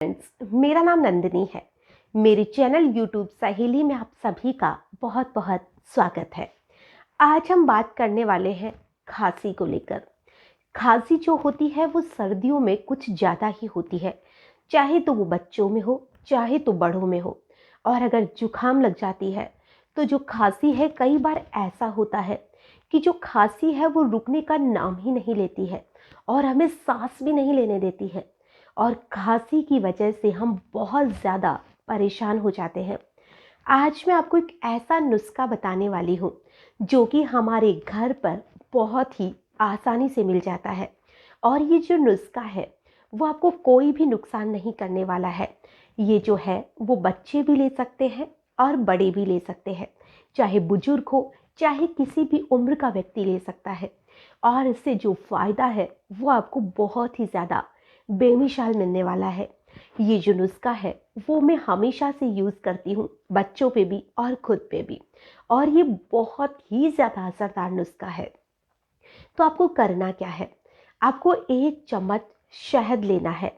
Friends, मेरा नाम नंदिनी है। मेरे चैनल यूट्यूब सहेली में आप सभी का बहुत बहुत स्वागत है। आज हम बात करने वाले हैं खांसी को लेकर। खांसी जो होती है वो सर्दियों में कुछ ज़्यादा ही होती है, चाहे तो वो बच्चों में हो चाहे तो बड़ों में हो। और अगर जुकाम लग जाती है तो जो खांसी है, कई बार ऐसा होता है कि जो खांसी है वो रुकने का नाम ही नहीं लेती है और हमें सांस भी नहीं लेने देती है। और खांसी की वजह से हम बहुत ज़्यादा परेशान हो जाते हैं। आज मैं आपको एक ऐसा नुस्खा बताने वाली हूँ जो कि हमारे घर पर बहुत ही आसानी से मिल जाता है। और ये जो नुस्खा है वो आपको कोई भी नुकसान नहीं करने वाला है। ये जो है वो बच्चे भी ले सकते हैं और बड़े भी ले सकते हैं, चाहे बुजुर्ग हो चाहे किसी भी उम्र का व्यक्ति ले सकता है। और इससे जो फ़ायदा है वो आपको बहुत ही ज़्यादा बेमिसाल मिलने वाला है। ये जो नुस्खा है वो मैं हमेशा से यूज़ करती हूँ, बच्चों पे भी और खुद पे भी। और ये बहुत ही ज़्यादा असरदार नुस्खा है। तो आपको करना क्या है, आपको 1 चम्मच शहद लेना है।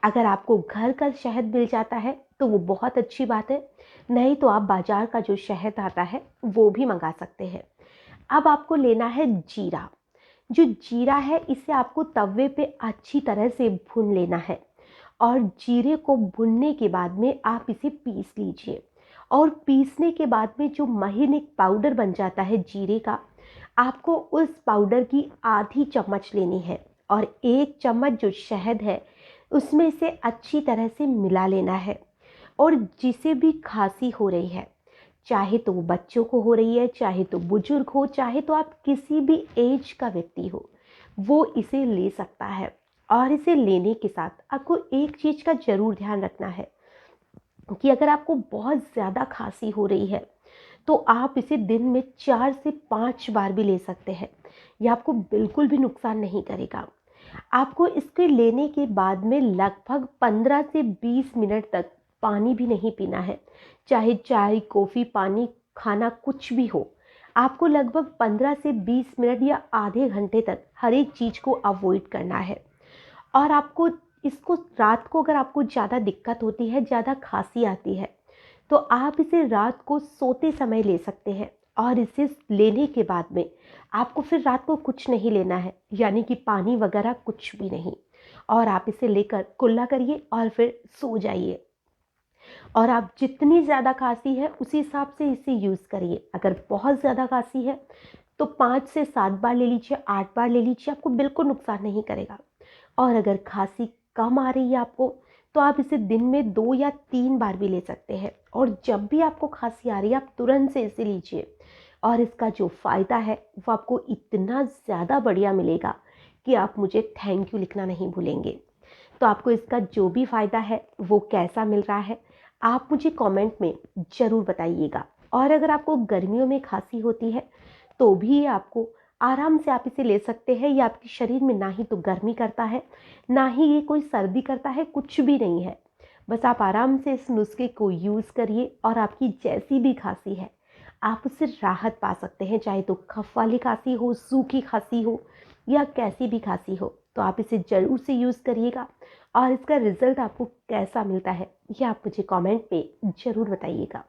अगर आपको घर का शहद मिल जाता है तो वो बहुत अच्छी बात है, नहीं तो आप बाज़ार का जो शहद आता है वो भी मंगा सकते हैं। अब आपको लेना है जीरा। जो जीरा है इसे आपको तवे पे अच्छी तरह से भून लेना है। और जीरे को भुनने के बाद में आप इसे पीस लीजिए। और पीसने के बाद में जो महीन एक पाउडर बन जाता है जीरे का, आपको उस पाउडर की आधी चम्मच लेनी है। और 1 चम्मच जो शहद है उसमें से अच्छी तरह से मिला लेना है। और जिसे भी खांसी हो रही है, चाहे तो वो बच्चों को हो रही है, चाहे तो बुजुर्ग हो, चाहे तो आप किसी भी एज का व्यक्ति हो, वो इसे ले सकता है। और इसे लेने के साथ आपको एक चीज़ का ज़रूर ध्यान रखना है कि अगर आपको बहुत ज़्यादा खांसी हो रही है तो आप इसे दिन में 4 से 5 बार भी ले सकते हैं। यह आपको बिल्कुल भी नुकसान नहीं करेगा। आपको इसके लेने के बाद में लगभग 15 से 20 मिनट तक पानी भी नहीं पीना है, चाहे चाय कॉफ़ी पानी खाना कुछ भी हो। आपको लगभग 15 से 20 मिनट या आधे घंटे तक हर एक चीज़ को अवॉइड करना है। और आपको इसको रात को, अगर आपको ज़्यादा दिक्कत होती है, ज़्यादा खांसी आती है, तो आप इसे रात को सोते समय ले सकते हैं। और इसे लेने के बाद में आपको फिर रात को कुछ नहीं लेना है, यानी कि पानी वगैरह कुछ भी नहीं। और आप इसे लेकर कुल्ला करिए और फिर सो जाइए। और आप जितनी ज़्यादा खांसी है उसी हिसाब से इसे यूज़ करिए। अगर बहुत ज़्यादा खांसी है तो 5 से 7 बार ले लीजिए, 8 बार ले लीजिए, आपको बिल्कुल नुकसान नहीं करेगा। और अगर खांसी कम आ रही है आपको, तो आप इसे दिन में 2 या 3 बार भी ले सकते हैं। और जब भी आपको खांसी आ रही है आप तुरंत से इसे लीजिए। और इसका जो फ़ायदा है वो आपको इतना ज़्यादा बढ़िया मिलेगा कि आप मुझे थैंक यू लिखना नहीं भूलेंगे। तो आपको इसका जो भी फ़ायदा है वो कैसा मिल रहा है, आप मुझे कमेंट में ज़रूर बताइएगा। और अगर आपको गर्मियों में खांसी होती है तो भी आपको आराम से आप इसे ले सकते हैं। ये आपके शरीर में ना ही तो गर्मी करता है, ना ही ये कोई सर्दी करता है, कुछ भी नहीं है। बस आप आराम से इस नुस्खे को यूज़ करिए और आपकी जैसी भी खांसी है आप उससे राहत पा सकते हैं। चाहे तो कफ वाली खांसी हो, सूखी खांसी हो या कैसी भी खांसी हो, तो आप इसे ज़रूर से यूज़ करिएगा। और इसका रिज़ल्ट आपको कैसा मिलता है ये आप मुझे कमेंट पे ज़रूर बताइएगा।